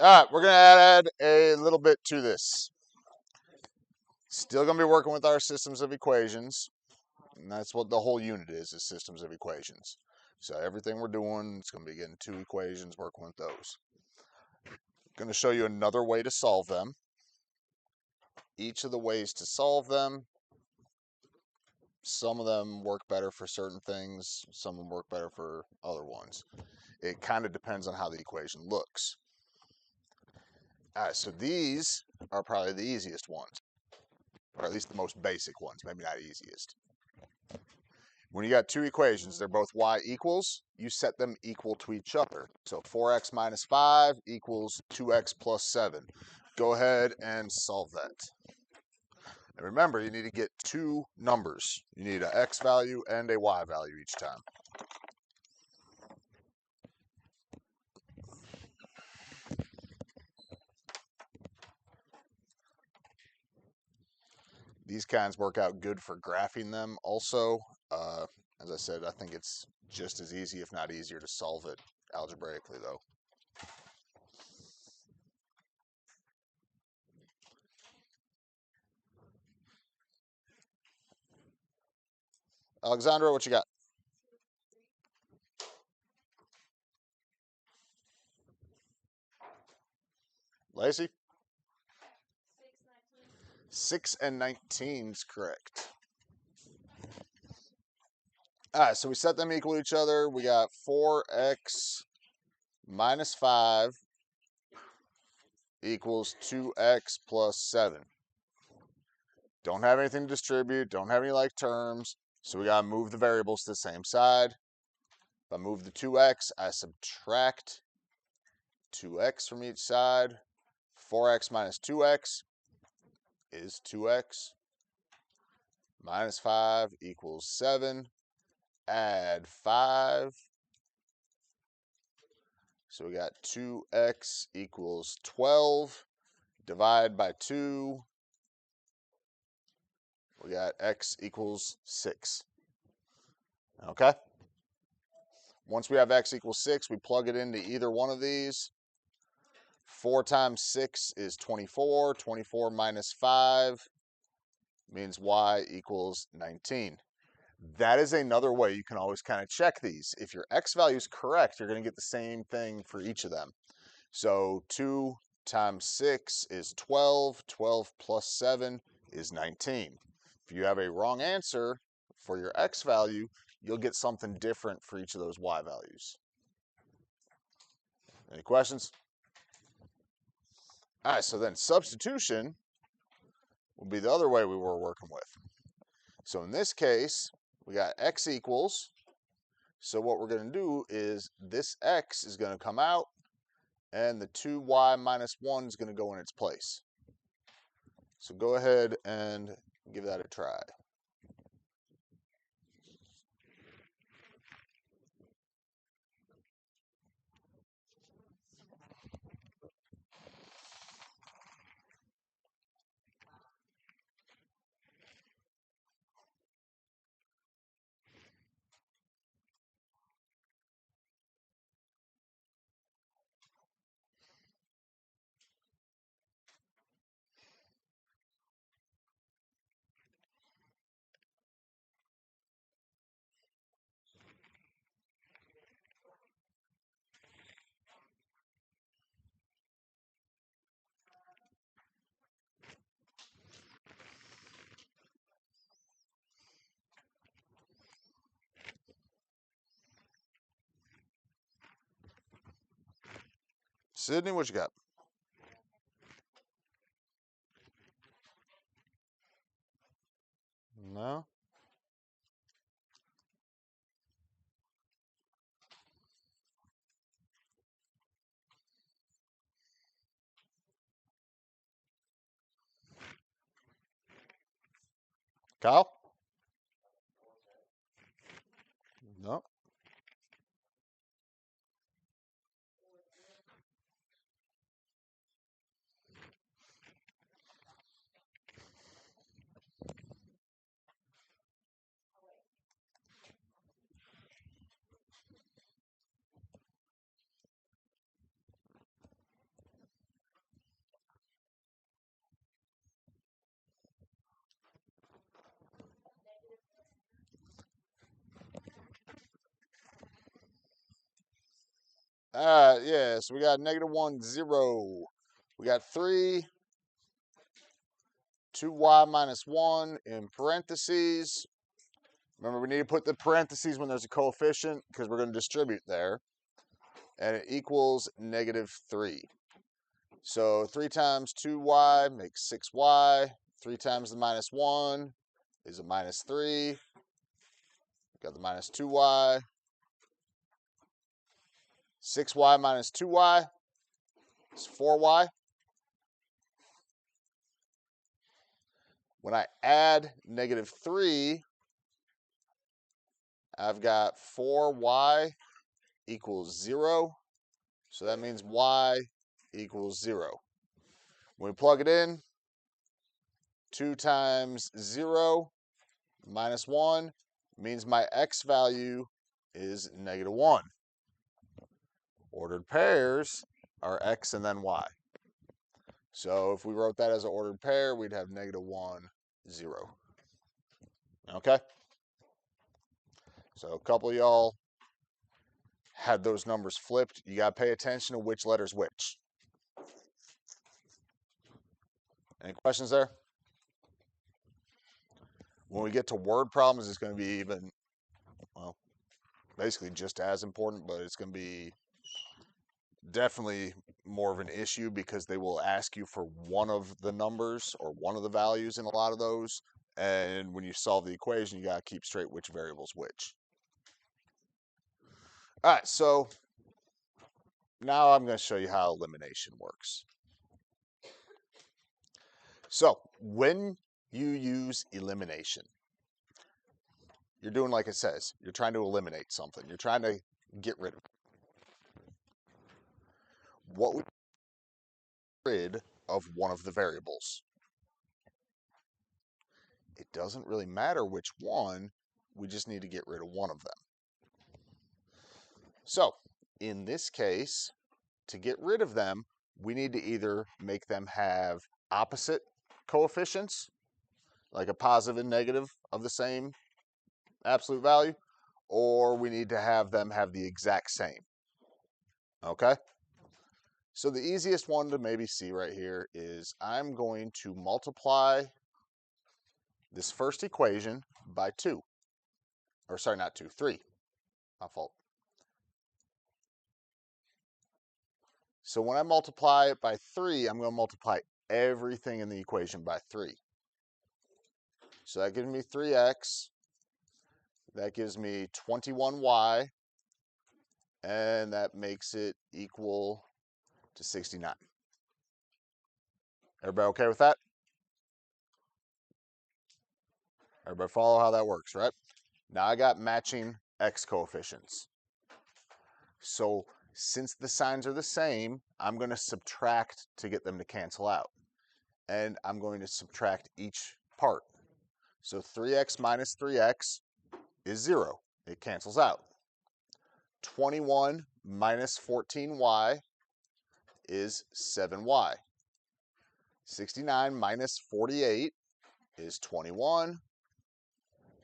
All right, we're going to add a little bit to this. Still going to be working with our systems of equations. And that's what the whole unit is systems of equations. So everything we're doing, it's going to be getting two equations, working with those. Going to show you another way to solve them. Each of the ways to solve them, some of them work better for certain things, some of them work better for other ones. It kind of depends on how the equation looks. All right, so these are probably the easiest ones, or at least the most basic ones, maybe not easiest. When you got two equations, they're both y equals, you set them equal to each other. So 4x minus 5 equals 2x plus 7. Go ahead and solve that. And remember, you need to get two numbers. You need an x value and a y value each time. These kinds work out good for graphing them also. As I said, I think it's just as easy, if not easier, to solve it algebraically, though. Alexandra, what you got? Lacey? 6 and 19 is correct. All right, so we set them equal to each other. We got 4x minus 5 equals 2x plus 7. Don't have anything to distribute, don't have any like terms, so we got to move the variables to the same side. If I move the 2x, I subtract 2x from each side. 4x minus 2x is 2x. Minus 5 equals 7. Add 5. So we got 2x equals 12. Divide by 2. We got x equals 6. Okay? Once we have x equals 6, we plug it into either one of these. 4 times 6 is 24. 24 minus 5 means y equals 19. That is another way you can always kind of check these. If your x value is correct, you're going to get the same thing for each of them. So 2 times 6 is 12. 12 plus 7 is 19. If you have a wrong answer for your x value, you'll get something different for each of those y values. Any questions? All right, so then substitution will be the other way we were working with. So in this case, we got x equals. So what we're going to do is this x is going to come out, and the 2y minus 1 is going to go in its place. So go ahead and give that a try. Sydney, what you got? No? Kyle? No. All right, yeah, so we got -1, 0. We got 3, 2y minus 1 in parentheses. Remember, we need to put the parentheses when there's a coefficient because we're going to distribute there. And it equals -3. So 3 times 2y makes 6y. 3 times the -1 is a -3. Got the -2y. 6y minus 2y is 4y. When I add -3, I've got 4y equals 0. So that means y equals 0. When we plug it in, 2 times 0 minus 1 means my x value is -1. Ordered pairs are x and then y. So if we wrote that as an ordered pair, we'd have -1, 0. Okay? So a couple of y'all had those numbers flipped. You got to pay attention to which letter's which. Any questions there? When we get to word problems, it's going to be even, well, basically just as important, but it's going to be definitely more of an issue because they will ask you for one of the numbers or one of the values in a lot of those. And when you solve the equation, you got to keep straight which variable's which. All right, so now I'm going to show you how elimination works. So when you use elimination, you're doing like it says. You're trying to eliminate something. You're trying to get rid of it. What would get rid of one of the variables? It doesn't really matter which one. We just need to get rid of one of them. So in this case, to get rid of them, we need to either make them have opposite coefficients, like a positive and negative of the same absolute value, or we need to have them have the exact same. Okay? So the easiest one to maybe see right here is I'm going to multiply this first equation by 2. Or sorry, not 2, 3. My fault. So when I multiply it by 3, I'm going to multiply everything in the equation by 3. So that gives me 3x. That gives me 21y. And that makes it equal to 69. Everybody okay with that? Everybody follow how that works, right? Now I got matching x coefficients. So since the signs are the same, I'm going to subtract to get them to cancel out. And I'm going to subtract each part. So 3x minus 3x is 0. It cancels out. 21 minus 14y is 7y. 69 minus 48 is 21.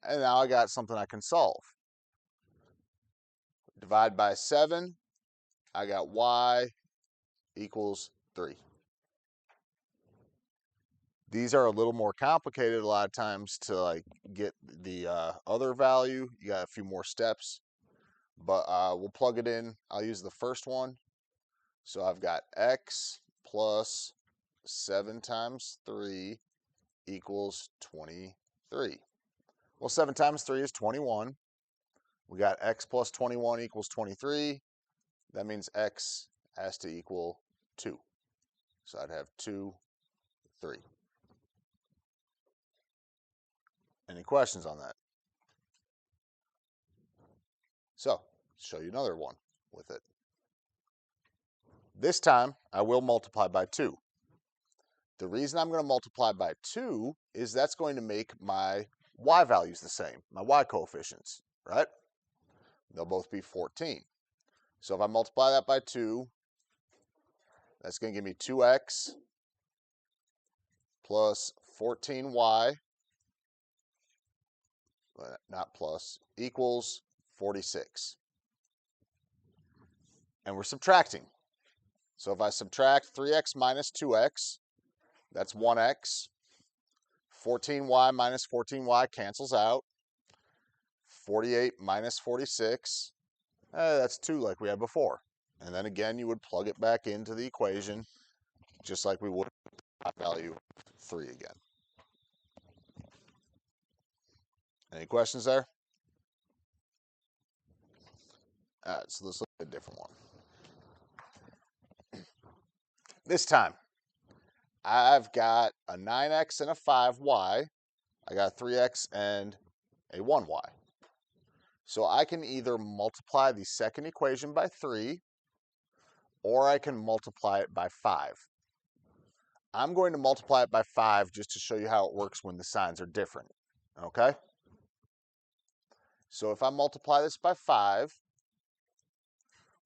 And now I got something I can solve. Divide by 7, I got y equals 3. These are a little more complicated a lot of times to like get the other value. You got a few more steps, but we'll plug it in. I'll use the first one. So I've got x plus 7 times 3 equals 23. Well, 7 times 3 is 21. We got x plus 21 equals 23. That means x has to equal 2. So I'd have 2, 3. Any questions on that? So, show you another one with it. This time, I will multiply by 2. The reason I'm going to multiply by 2 is that's going to make my y values the same, my y coefficients, right? They'll both be 14. So if I multiply that by 2, that's going to give me 2x plus 14y, not plus, equals 46. and we're subtracting. So if I subtract 3x minus 2x, that's 1x. 14y minus 14y cancels out. 48 minus 46, that's 2 like we had before. And then again, you would plug it back into the equation just like we would with the value 3 again. Any questions there? All right, so let's look at a different one. This time, I've got a 9x and a 5y. I got 3x and a 1y. So I can either multiply the second equation by 3, or I can multiply it by 5. I'm going to multiply it by 5 just to show you how it works when the signs are different, okay? So if I multiply this by 5,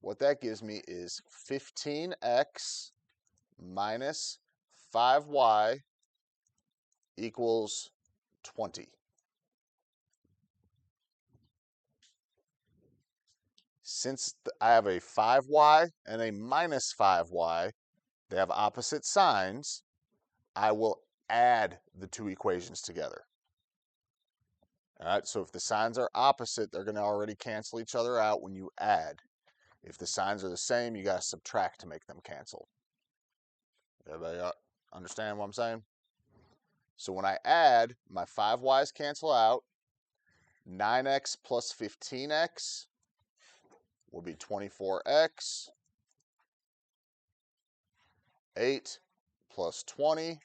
what that gives me is 15x minus 5y equals 20. Since I have a 5y and a minus 5y, they have opposite signs, I will add the two equations together. All right, so if the signs are opposite, they're going to already cancel each other out when you add. If the signs are the same, you got to subtract to make them cancel. Everybody understand what I'm saying? So when I add, my 5y's cancel out. 9x plus 15x will be 24x. 8 plus 20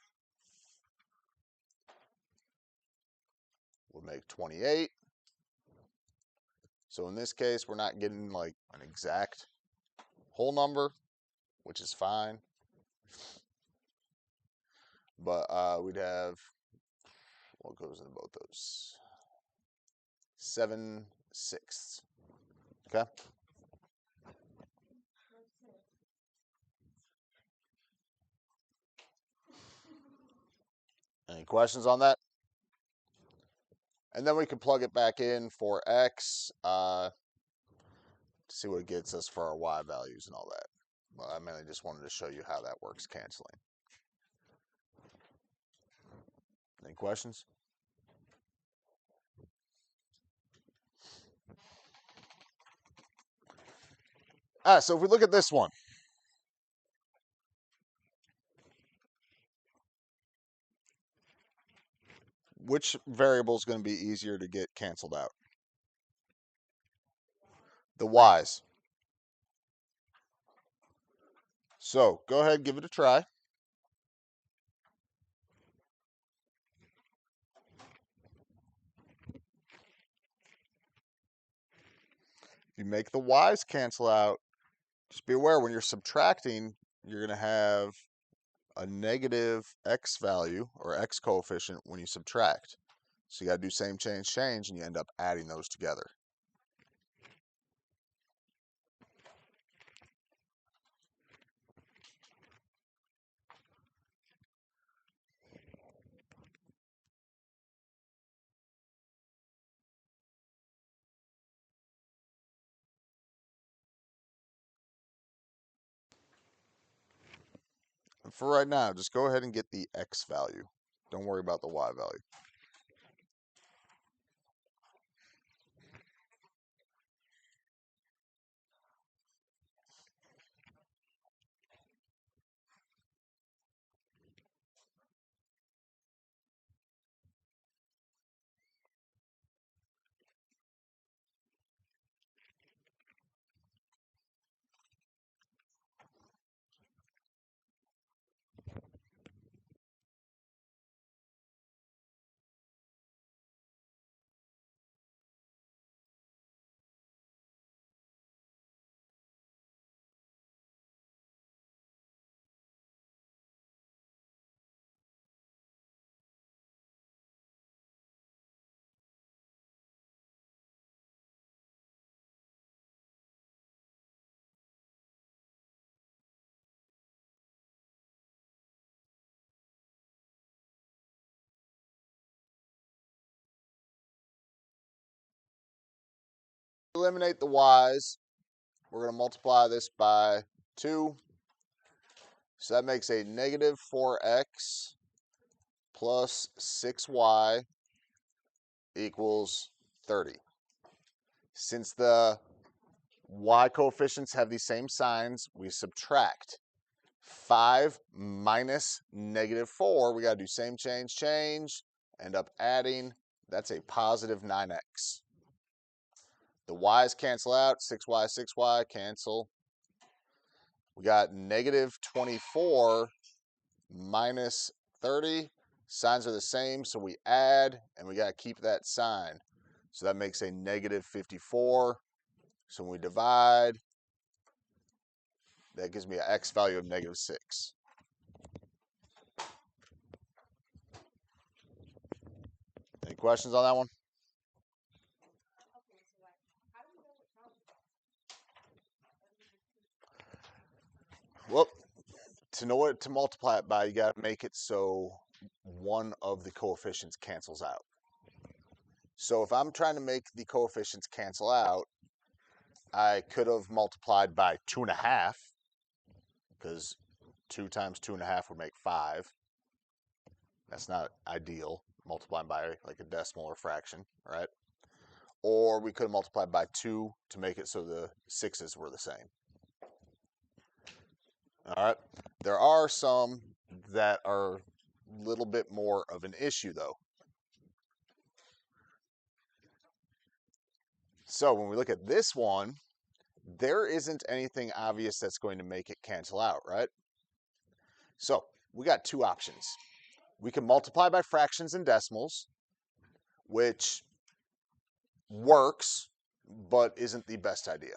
will make 28. So in this case, we're not getting like an exact whole number, which is fine. But we'd have, what goes into both those? 7/6. Okay? Any questions on that? And then we can plug it back in for x to see what it gets us for our y values and all that. Well, I mainly just wanted to show you how that works canceling. Any questions? So if we look at this one, which variable is going to be easier to get canceled out? The y's. So go ahead, give it a try. If you make the y's cancel out, just be aware when you're subtracting, you're going to have a negative x value or x coefficient when you subtract. So you got to do same change, and you end up adding those together. And for right now, just go ahead and get the x value. Don't worry about the y value. Eliminate the y's. we're going to multiply this by 2. So that makes a negative 4x plus 6y equals 30. Since the y coefficients have these same signs, we subtract 5 minus negative 4. We got to do same change, end up adding. That's a positive 9x. The y's cancel out. 6y, 6y, cancel. We got negative 24 minus 30. Signs are the same, so we add, and we got to keep that sign. So that makes a negative 54. So when we divide, that gives me an x value of negative 6. Any questions on that one? Well, to know what to multiply it by, you got to make it so one of the coefficients cancels out. So if I'm trying to make the coefficients cancel out, I could have multiplied by 2.5, because 2 times 2.5 would make 5. That's not ideal, multiplying by like a decimal or fraction, right? Or we could have multiplied by 2 to make it so the 6's were the same. All right. There are some that are a little bit more of an issue, though. So when we look at this one, there isn't anything obvious that's going to make it cancel out, right? So we got 2 options. We can multiply by fractions and decimals, which works, but isn't the best idea.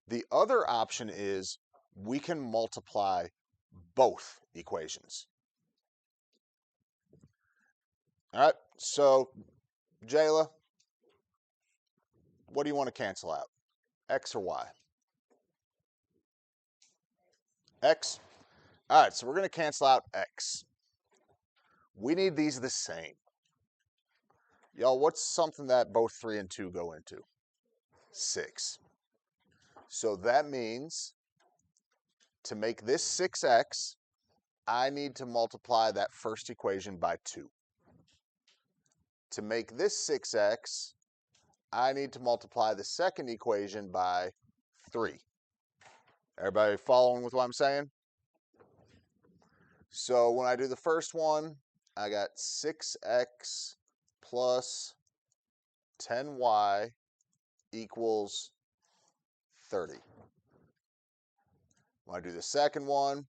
The other option is we can multiply both equations. All right, so Jayla, what do you want to cancel out? X or Y? X? All right, so we're going to cancel out X. We need these the same. Y'all, what's something that both 3 and 2 go into? 6. So that means to make this 6x, I need to multiply that first equation by 2. To make this 6x, I need to multiply the second equation by 3. Everybody following with what I'm saying? So when I do the first one, I got 6x plus 10y equals 30. When I do the second one,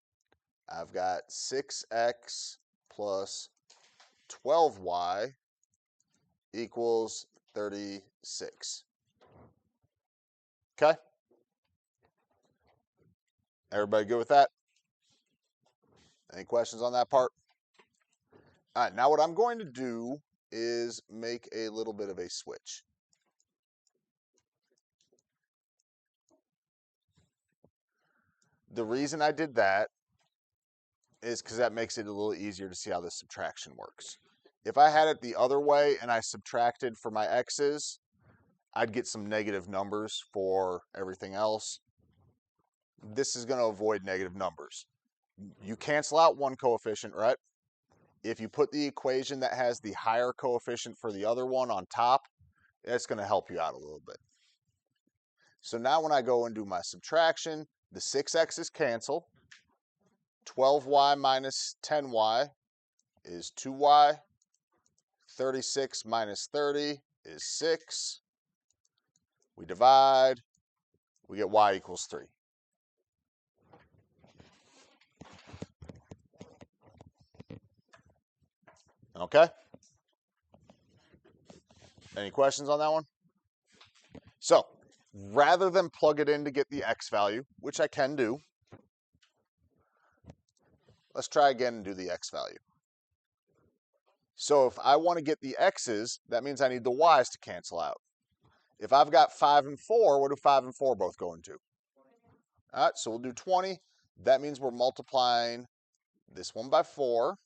I've got 6x plus 12y equals 36. Okay? Everybody good with that? Any questions on that part? All right, now what I'm going to do is make a little bit of a switch. The reason I did that is because that makes it a little easier to see how this subtraction works. If I had it the other way and I subtracted for my x's, I'd get some negative numbers for everything else. This is going to avoid negative numbers. You cancel out one coefficient, right? If you put the equation that has the higher coefficient for the other one on top, it's going to help you out a little bit. So now when I go and do my subtraction, the 6x's cancel. 12y minus 10y is 2y. 36 minus 30 is 6. We divide, we get y equals 3. Okay? Any questions on that one? So, rather than plug it in to get the x value, which I can do, let's try again and do the x value. So if I want to get the x's, that means I need the y's to cancel out. If I've got 5 and 4, what do 5 and 4 both go into? All right, so we'll do 20. That means we're multiplying this one by 4,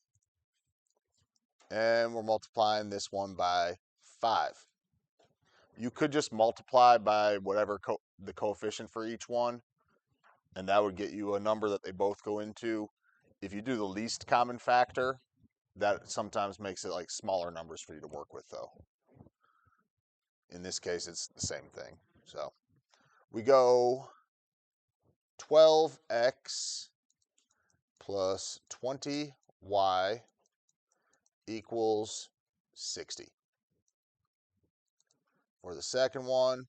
and we're multiplying this one by 5. You could just multiply by whatever the coefficient for each one, and that would get you a number that they both go into. If you do the least common factor, that sometimes makes it like smaller numbers for you to work with, though. In this case, it's the same thing. So we go 12x plus 20y equals 60. For the second one,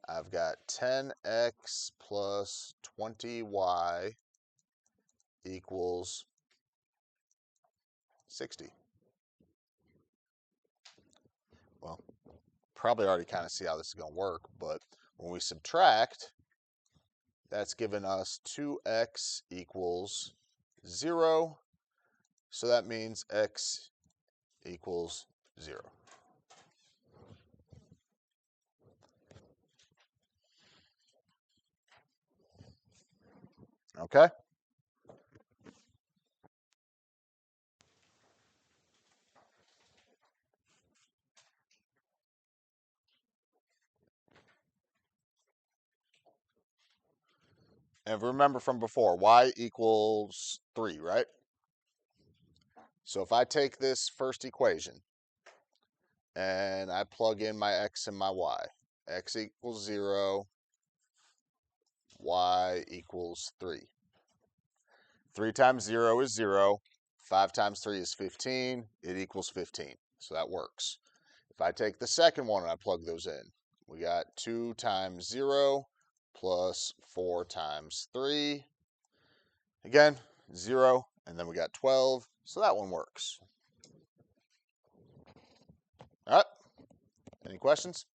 I've got 10x plus 20y equals 60. Well, probably already kind of see how this is going to work, but when we subtract, that's given us 2x equals 0. So that means x equals 0. Okay? And remember from before, y equals 3, right? So if I take this first equation and I plug in my x and my y, x equals 0, y equals 3. 3 times 0 is 0. 5 times 3 is 15. It equals 15. So that works. If I take the second one and I plug those in, we got 2 times 0 plus 4 times 3. Again, 0. And then we got 12. So that one works. All right. Any questions?